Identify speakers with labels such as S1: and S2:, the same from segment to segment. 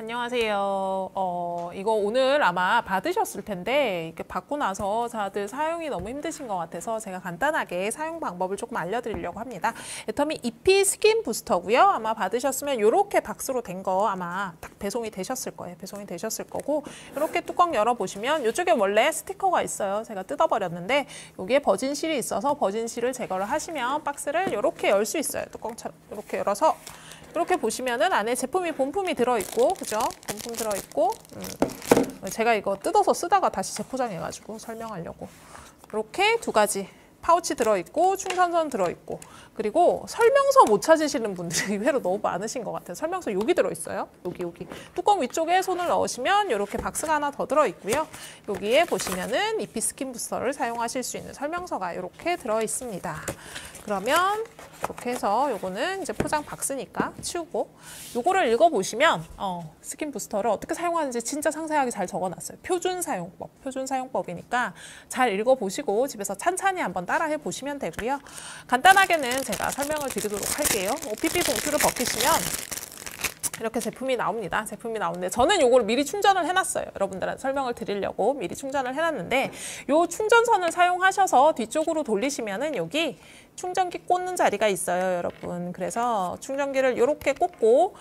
S1: 안녕하세요. 이거 오늘 아마 받으셨을 텐데 이렇게 받고 나서 다들 사용이 너무 힘드신 것 같아서 제가 간단하게 사용 방법을 조금 알려드리려고 합니다. 애터미 EP 스킨 부스터고요. 아마 받으셨으면 이렇게 박스로 된 거 아마 딱 배송이 되셨을 거예요. 배송이 되셨을 거고 이렇게 뚜껑 열어보시면 이쪽에 원래 스티커가 있어요. 제가 뜯어버렸는데 여기에 버진실이 있어서 버진실을 제거를 하시면 박스를 이렇게 열 수 있어요. 뚜껑처럼 이렇게 열어서 이렇게 보시면은 안에 제품이 본품이 들어있고, 그죠? 본품 들어있고, 제가 이거 뜯어서 쓰다가 다시 재포장해가지고 설명하려고. 이렇게 두 가지 파우치 들어있고, 충전선 들어있고, 그리고 설명서 못 찾으시는 분들이 의외로 너무 많으신 것 같아요. 설명서 여기 들어있어요. 여기. 뚜껑 위쪽에 손을 넣으시면 이렇게 박스가 하나 더 들어있고요. 여기에 보시면은 EP 스킨 부스터를 사용하실 수 있는 설명서가 이렇게 들어있습니다. 그러면 이렇게 해서 요거는 이제 포장 박스니까 치우고 요거를 읽어보시면 스킨 부스터를 어떻게 사용하는지 진짜 상세하게 잘 적어놨어요. 표준 사용법이니까 잘 읽어보시고 집에서 찬찬히 한번 따라해 보시면 되고요. 간단하게는 제가 설명을 드리도록 할게요. OPP 봉투를 벗기시면 이렇게 제품이 나옵니다. 제품이 나오는데 저는 요거를 미리 충전을 해놨어요. 여러분들한테 설명을 드리려고 미리 충전을 해놨는데 요 충전선을 사용하셔서 뒤쪽으로 돌리시면은 여기 충전기 꽂는 자리가 있어요, 여러분. 그래서 충전기를 이렇게 꽂고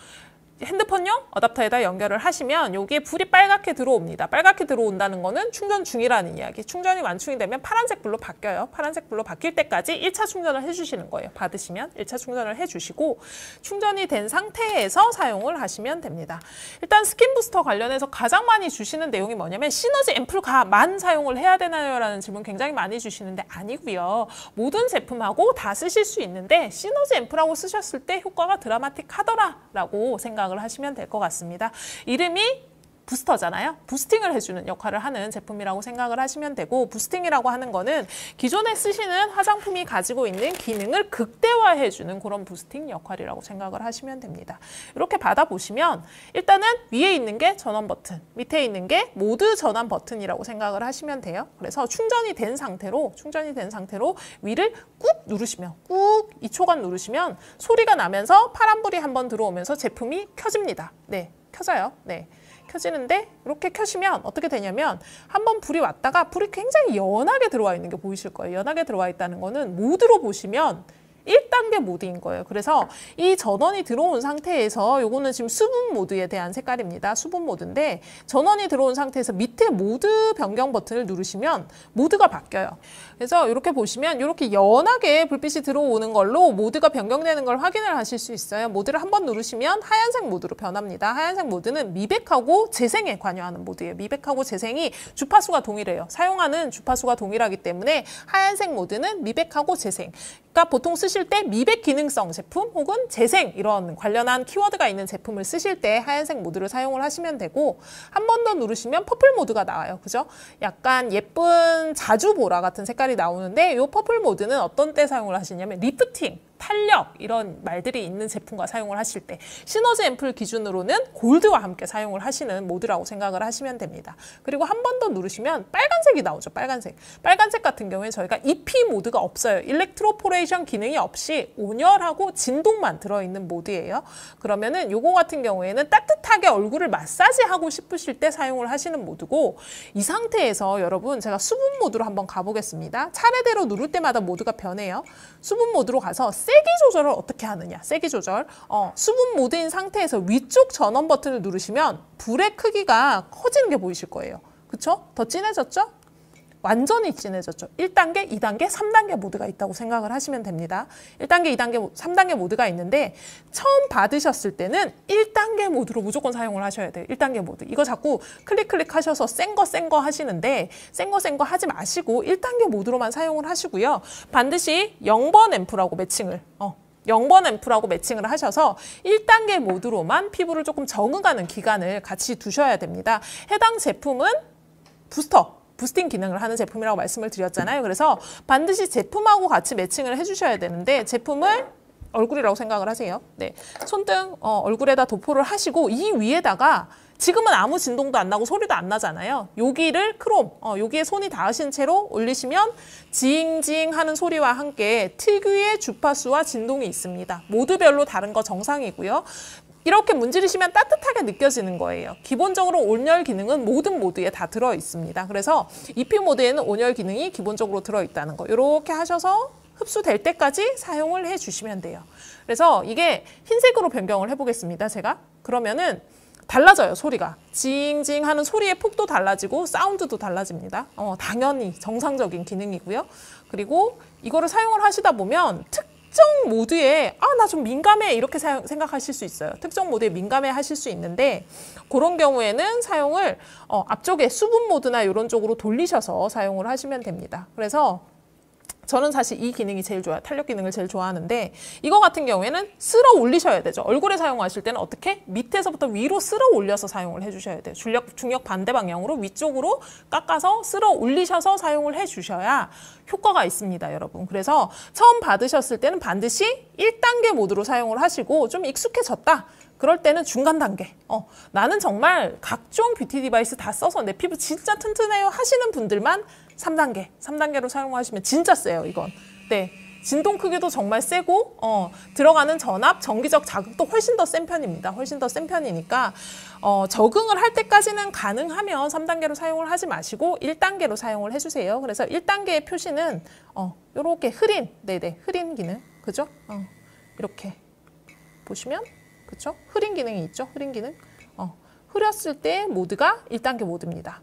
S1: 핸드폰용 어댑터에다 연결을 하시면 여기에 불이 빨갛게 들어옵니다. 빨갛게 들어온다는 거는 충전 중이라는 이야기. 충전이 완충이 되면 파란색 불로 바뀌어요. 파란색 불로 바뀔 때까지 1차 충전을 해주시는 거예요. 받으시면 1차 충전을 해주시고 충전이 된 상태에서 사용을 하시면 됩니다. 일단 스킨 부스터 관련해서 가장 많이 주시는 내용이 뭐냐면 시너지 앰플만 사용을 해야 되나요? 라는 질문 굉장히 많이 주시는데 아니고요. 모든 제품하고 다 쓰실 수 있는데 시너지 앰플하고 쓰셨을 때 효과가 드라마틱하더라라고 생각을 하시면 될 것 같습니다. 이름이 부스터잖아요. 부스팅을 해주는 역할을 하는 제품이라고 생각을 하시면 되고 부스팅이라고 하는 거는 기존에 쓰시는 화장품이 가지고 있는 기능을 극대화해주는 그런 부스팅 역할이라고 생각을 하시면 됩니다. 이렇게 받아보시면 일단은 위에 있는 게 전원 버튼, 밑에 있는 게 모드 전환 버튼이라고 생각을 하시면 돼요. 그래서 충전이 된 상태로 위를 꾹 누르시면 꾹 2초간 누르시면 소리가 나면서 파란불이 한번 들어오면서 제품이 켜집니다. 네, 켜져요. 네. 켜지는데 이렇게 켜시면 어떻게 되냐면 한번 불이 왔다가 불이 굉장히 연하게 들어와 있는 게 보이실 거예요. 연하게 들어와 있다는 거는 모드로 보시면 1단계 모드인 거예요. 그래서 이 전원이 들어온 상태에서 요거는 지금 수분 모드에 대한 색깔입니다. 수분 모드인데 전원이 들어온 상태에서 밑에 모드 변경 버튼을 누르시면 모드가 바뀌어요. 그래서 이렇게 보시면 이렇게 연하게 불빛이 들어오는 걸로 모드가 변경되는 걸 확인을 하실 수 있어요. 모드를 한번 누르시면 하얀색 모드로 변합니다. 하얀색 모드는 미백하고 재생에 관여하는 모드예요. 미백하고 재생이 주파수가 동일해요. 사용하는 주파수가 동일하기 때문에 하얀색 모드는 미백하고 재생. 그러니까 보통 쓰실 때 미백 기능성 제품 혹은 재생 이런 관련한 키워드가 있는 제품을 쓰실 때 하얀색 모드를 사용을 하시면 되고 한 번 더 누르시면 퍼플 모드가 나와요. 그죠? 약간 예쁜 자주보라 같은 색깔이 나오는데 이 퍼플 모드는 어떤 때 사용을 하시냐면 리프팅, 탄력 이런 말들이 있는 제품과 사용을 하실 때 시너지 앰플 기준으로는 골드와 함께 사용을 하시는 모드라고 생각을 하시면 됩니다. 그리고 한 번 더 누르시면 빨간색이 나오죠. 빨간색 같은 경우에 저희가 EP 모드가 없어요. 일렉트로포레이션 기능이 없이 온열하고 진동만 들어있는 모드예요. 그러면은 요거 같은 경우에는 따뜻하게 얼굴을 마사지하고 싶으실 때 사용을 하시는 모드고 이 상태에서 여러분 제가 수분 모드로 한번 가보겠습니다. 차례대로 누를 때마다 모드가 변해요. 수분 모드로 가서 세기 조절을 어떻게 하느냐. 세기 조절. 수분 모드인 상태에서 위쪽 전원 버튼을 누르시면 불의 크기가 커지는 게 보이실 거예요. 그쵸? 더 진해졌죠? 완전히 진해졌죠. 1단계, 2단계, 3단계 모드가 있다고 생각을 하시면 됩니다. 1단계, 2단계, 3단계 모드가 있는데 처음 받으셨을 때는 1단계 모드로 무조건 사용을 하셔야 돼요. 1단계 모드. 이거 자꾸 클릭 하셔서 센 거 하시는데 센 거 하지 마시고 1단계 모드로만 사용을 하시고요. 반드시 0번 앰프라고 매칭을 0번 앰프라고 매칭을 하셔서 1단계 모드로만 피부를 조금 적응하는 기간을 같이 두셔야 됩니다. 해당 제품은 부스팅 기능을 하는 제품이라고 말씀을 드렸잖아요. 그래서 반드시 제품하고 같이 매칭을 해주셔야 되는데 제품을 얼굴이라고 생각을 하세요. 네, 손등 얼굴에다 도포를 하시고 이 위에다가 지금은 아무 진동도 안 나고 소리도 안 나잖아요. 여기를 여기에 손이 닿으신 채로 올리시면 징징 하는 소리와 함께 특유의 주파수와 진동이 있습니다. 모드별로 다른 거 정상이고요. 이렇게 문지르시면 따뜻하게 느껴지는 거예요. 기본적으로 온열 기능은 모든 모드에 다 들어 있습니다. 그래서 EP 모드에는 온열 기능이 기본적으로 들어 있다는 거. 이렇게 하셔서 흡수될 때까지 사용을 해주시면 돼요. 그래서 이게 흰색으로 변경을 해보겠습니다. 제가. 그러면은 달라져요, 소리가. 징징 하는 소리의 폭도 달라지고 사운드도 달라집니다. 당연히 정상적인 기능이고요. 그리고 이거를 사용을 하시다 보면 특정 모드에 나 좀 민감해 이렇게 생각하실 수 있어요. 특정 모드에 민감해 하실 수 있는데 그런 경우에는 사용을 앞쪽에 수분 모드나 이런 쪽으로 돌리셔서 사용을 하시면 됩니다. 그래서 저는 사실 이 기능이 제일 좋아요. 탄력 기능을 제일 좋아하는데 이거 같은 경우에는 쓸어 올리셔야 되죠. 얼굴에 사용하실 때는 어떻게? 밑에서부터 위로 쓸어 올려서 사용을 해주셔야 돼요. 중력 반대 방향으로 위쪽으로 깎아서 쓸어 올리셔서 사용을 해주셔야 효과가 있습니다, 여러분. 그래서 처음 받으셨을 때는 반드시 1단계 모드로 사용을 하시고 좀 익숙해졌다. 그럴 때는 중간 단계. 나는 정말 각종 뷰티 디바이스 다 써서 내 피부 진짜 튼튼해요 하시는 분들만 3단계로 사용하시면 진짜 세요, 이건. 네. 진동 크기도 정말 세고 들어가는 전압, 전기적 자극도 훨씬 더 센 편입니다. 훨씬 더 센 편이니까 적응을 할 때까지는 가능하면 3단계로 사용을 하지 마시고 1단계로 사용을 해주세요. 그래서 1단계의 표시는 이렇게 흐린, 네네, 흐린 기능, 그죠? 이렇게 보시면, 그쵸? 흐린 기능이 있죠? 흐린 기능. 흐렸을 때 모드가 1단계 모드입니다.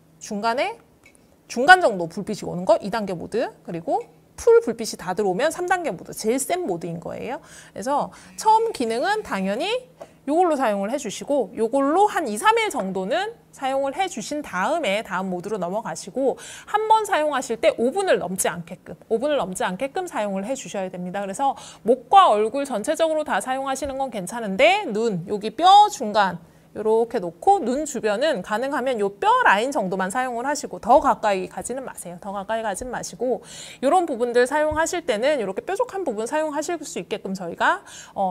S1: 중간 정도 불빛이 오는 거 2단계 모드, 그리고 풀 불빛이 다 들어오면 3단계 모드, 제일 센 모드인 거예요. 그래서 처음 기능은 당연히 이걸로 사용을 해주시고 이걸로 한 2, 3일 정도는 사용을 해주신 다음에 다음 모드로 넘어가시고 한 번 사용하실 때 5분을 넘지 않게끔 사용을 해주셔야 됩니다. 그래서 목과 얼굴 전체적으로 다 사용하시는 건 괜찮은데 눈, 여기 뼈 중간 이렇게 놓고 눈 주변은 가능하면 요 뼈 라인 정도만 사용을 하시고 더 가까이 가지는 마세요. 더 가까이 가지는 마시고 이런 부분들 사용하실 때는 이렇게 뾰족한 부분 사용하실 수 있게끔 저희가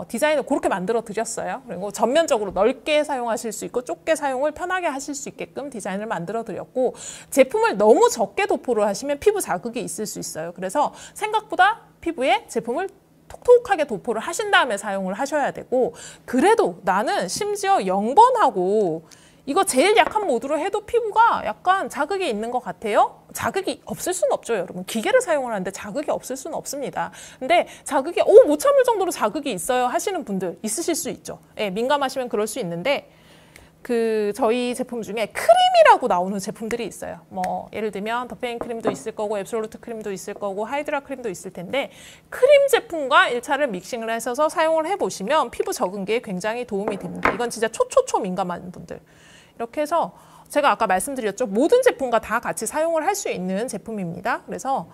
S1: 디자인을 그렇게 만들어 드렸어요. 그리고 전면적으로 넓게 사용하실 수 있고 좁게 사용을 편하게 하실 수 있게끔 디자인을 만들어 드렸고 제품을 너무 적게 도포를 하시면 피부 자극이 있을 수 있어요. 그래서 생각보다 피부에 제품을 톡톡하게 도포를 하신 다음에 사용을 하셔야 되고 그래도 나는 심지어 0번하고 이거 제일 약한 모드로 해도 피부가 약간 자극이 있는 것 같아요. 자극이 없을 수는 없죠, 여러분. 기계를 사용을 하는데 자극이 없을 수는 없습니다. 근데 자극이 못 참을 정도로 자극이 있어요 하시는 분들 있으실 수 있죠. 예, 민감하시면 그럴 수 있는데 저희 제품 중에 크림이라고 나오는 제품들이 있어요. 뭐 예를 들면 더페인 크림도 있을 거고 앱솔루트 크림도 있을 거고 하이드라 크림도 있을 텐데 크림 제품과 1차를 믹싱을 해서 사용을 해보시면 피부 적응기에 굉장히 도움이 됩니다. 이건 진짜 초초초 민감한 분들. 이렇게 해서 제가 아까 말씀드렸죠. 모든 제품과 다 같이 사용을 할 수 있는 제품입니다. 그래서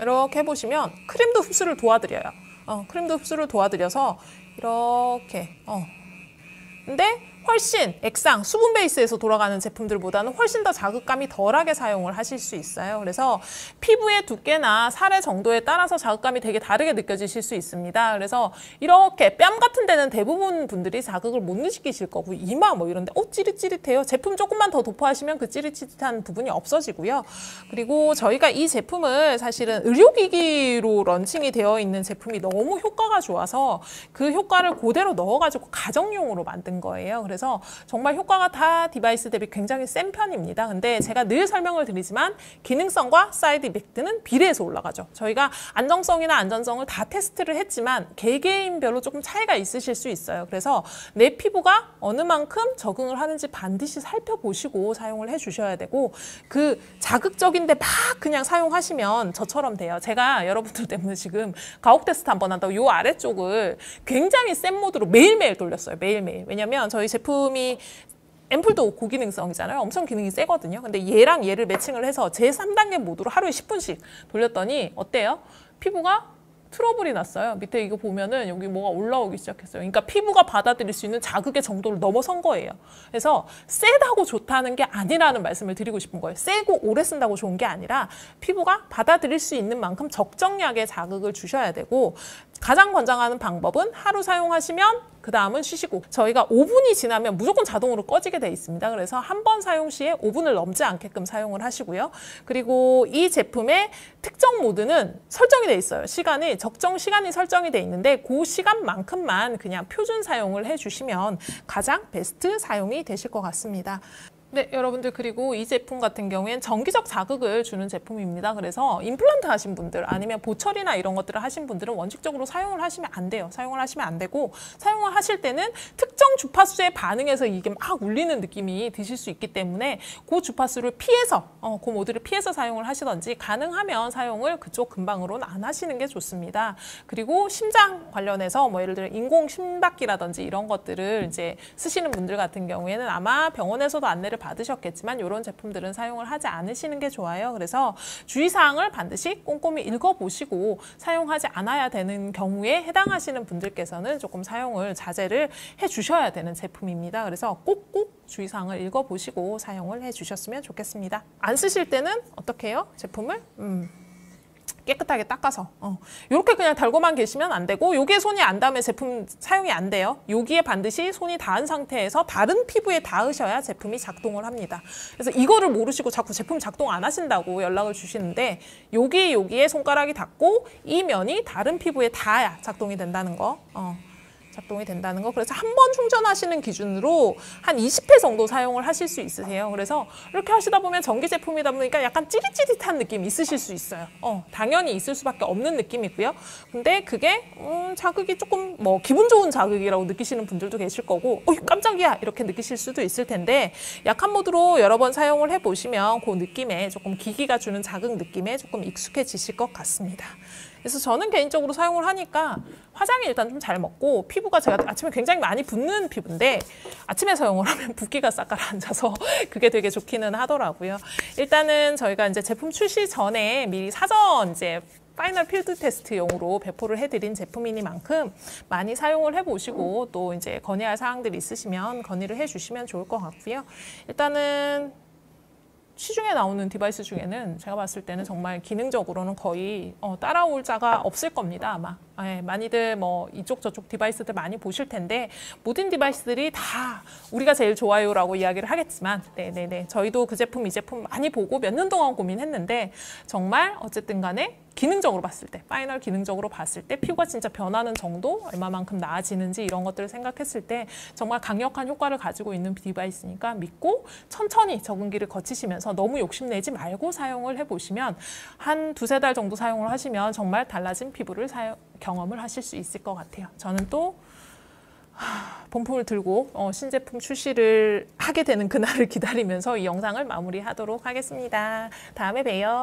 S1: 이렇게 해보시면 크림도 흡수를 도와드려요. 크림도 흡수를 도와드려서 이렇게 근데 훨씬 액상, 수분 베이스에서 돌아가는 제품들보다는 훨씬 더 자극감이 덜하게 사용을 하실 수 있어요. 그래서 피부의 두께나 살의 정도에 따라서 자극감이 되게 다르게 느껴지실 수 있습니다. 그래서 이렇게 뺨 같은 데는 대부분 분들이 자극을 못 느끼실 거고 이마 뭐 이런데 찌릿찌릿해요. 제품 조금만 더 도포하시면 그 찌릿찌릿한 부분이 없어지고요. 그리고 저희가 이 제품을 사실은 의료기기로 런칭이 되어 있는 제품이 너무 효과가 좋아서 그 효과를 그대로 넣어가지고 가정용으로 만든 거예요. 그래서 정말 효과가 다 디바이스 대비 굉장히 센 편입니다. 근데 제가 늘 설명을 드리지만 기능성과 사이드 이펙트는 비례해서 올라가죠. 저희가 안정성이나 안전성을 다 테스트를 했지만 개개인별로 조금 차이가 있으실 수 있어요. 그래서 내 피부가 어느 만큼 적응을 하는지 반드시 살펴보시고 사용을 해주셔야 되고 그 자극적인데 막 그냥 사용하시면 저처럼 돼요. 제가 여러분들 때문에 지금 가혹 테스트 한번 한다고 요 아래쪽을 굉장히 센 모드로 매일매일 돌렸어요. 매일매일. 왜냐면 저희 제품이 앰플도 고기능성이잖아요. 엄청 기능이 세거든요. 근데 얘랑 얘를 매칭을 해서 제 3단계 모드로 하루에 10분씩 돌렸더니 어때요? 피부가 트러블이 났어요. 밑에 이거 보면은 여기 뭐가 올라오기 시작했어요. 그러니까 피부가 받아들일 수 있는 자극의 정도를 넘어선 거예요. 그래서 세다고 좋다는 게 아니라는 말씀을 드리고 싶은 거예요. 세고 오래 쓴다고 좋은 게 아니라 피부가 받아들일 수 있는 만큼 적정량의 자극을 주셔야 되고 가장 권장하는 방법은 하루 사용하시면 그 다음은 쉬시고 저희가 5분이 지나면 무조건 자동으로 꺼지게 돼 있습니다. 그래서 한 번 사용 시에 5분을 넘지 않게끔 사용을 하시고요. 그리고 이 제품의 특정 모드는 설정이 돼 있어요. 시간이 적정 시간이 설정이 돼 있는데 그 시간만큼만 그냥 표준 사용을 해주시면 가장 베스트 사용이 되실 것 같습니다. 네, 여러분들 그리고 이 제품 같은 경우엔 정기적 자극을 주는 제품입니다. 그래서 임플란트 하신 분들 아니면 보철이나 이런 것들을 하신 분들은 원칙적으로 사용을 하시면 안 돼요. 사용을 하시면 안 되고 사용을 하실 때는 특정 주파수에 반응해서 이게 막 울리는 느낌이 드실 수 있기 때문에 그 주파수를 피해서 그 모드를 피해서 사용을 하시던지 가능하면 사용을 그쪽 근방으로는 안 하시는 게 좋습니다. 그리고 심장 관련해서 뭐 예를 들어 인공 심박기라든지 이런 것들을 이제 쓰시는 분들 같은 경우에는 아마 병원에서도 안내를 받으셨겠지만 이런 제품들은 사용을 하지 않으시는 게 좋아요. 그래서 주의사항을 반드시 꼼꼼히 읽어보시고 사용하지 않아야 되는 경우에 해당하시는 분들께서는 조금 사용을 자제를 해주셔야 되는 제품입니다. 그래서 꼭꼭 주의사항을 읽어보시고 사용을 해주셨으면 좋겠습니다. 안 쓰실 때는 어떻게 해요? 제품을? 깨끗하게 닦아서 이렇게 그냥 달고만 계시면 안 되고 여기에 손이 안 닿으면 제품 사용이 안 돼요. 여기에 반드시 손이 닿은 상태에서 다른 피부에 닿으셔야 제품이 작동을 합니다. 그래서 이거를 모르시고 자꾸 제품 작동 안 하신다고 연락을 주시는데 여기에 손가락이 닿고 이 면이 다른 피부에 닿아야 작동이 된다는 거. 작동이 된다는 거. 그래서 한 번 충전하시는 기준으로 한 20회 정도 사용을 하실 수 있으세요. 그래서 이렇게 하시다 보면 전기 제품이다 보니까 약간 찌릿찌릿한 느낌 있으실 수 있어요. 당연히 있을 수밖에 없는 느낌이고요. 근데 그게 자극이 조금 뭐 기분 좋은 자극이라고 느끼시는 분들도 계실 거고 깜짝이야 이렇게 느끼실 수도 있을 텐데 약한 모드로 여러 번 사용을 해보시면 그 느낌에 조금 기기가 주는 자극 느낌에 조금 익숙해지실 것 같습니다. 그래서 저는 개인적으로 사용을 하니까 화장이 일단 좀 잘 먹고 피부가 제가 아침에 굉장히 많이 붓는 피부인데 아침에 사용을 하면 붓기가 싹 가라앉아서 그게 되게 좋기는 하더라고요. 일단은 저희가 이제 제품 출시 전에 미리 사전 이제 파이널 필드 테스트용으로 배포를 해드린 제품이니만큼 많이 사용을 해보시고 또 이제 건의할 사항들이 있으시면 건의를 해주시면 좋을 것 같고요. 일단은 시중에 나오는 디바이스 중에는 제가 봤을 때는 정말 기능적으로는 거의 따라올 자가 없을 겁니다, 아마. 많이들 뭐 이쪽 저쪽 디바이스들 많이 보실 텐데 모든 디바이스들이 다 우리가 제일 좋아요라고 이야기를 하겠지만 네네네 저희도 그 제품 이 제품 많이 보고 몇 년 동안 고민했는데 정말 어쨌든 간에 기능적으로 봤을 때 파이널 기능적으로 봤을 때 피부가 진짜 변하는 정도 얼마만큼 나아지는지 이런 것들을 생각했을 때 정말 강력한 효과를 가지고 있는 디바이스니까 믿고 천천히 적응기를 거치시면서 너무 욕심내지 말고 사용을 해보시면 한 두세 달 정도 사용을 하시면 정말 달라진 피부를 경험을 하실 수 있을 것 같아요. 저는 또 본품을 들고 신제품 출시를 하게 되는 그날을 기다리면서 이 영상을 마무리하도록 하겠습니다. 다음에 봬요.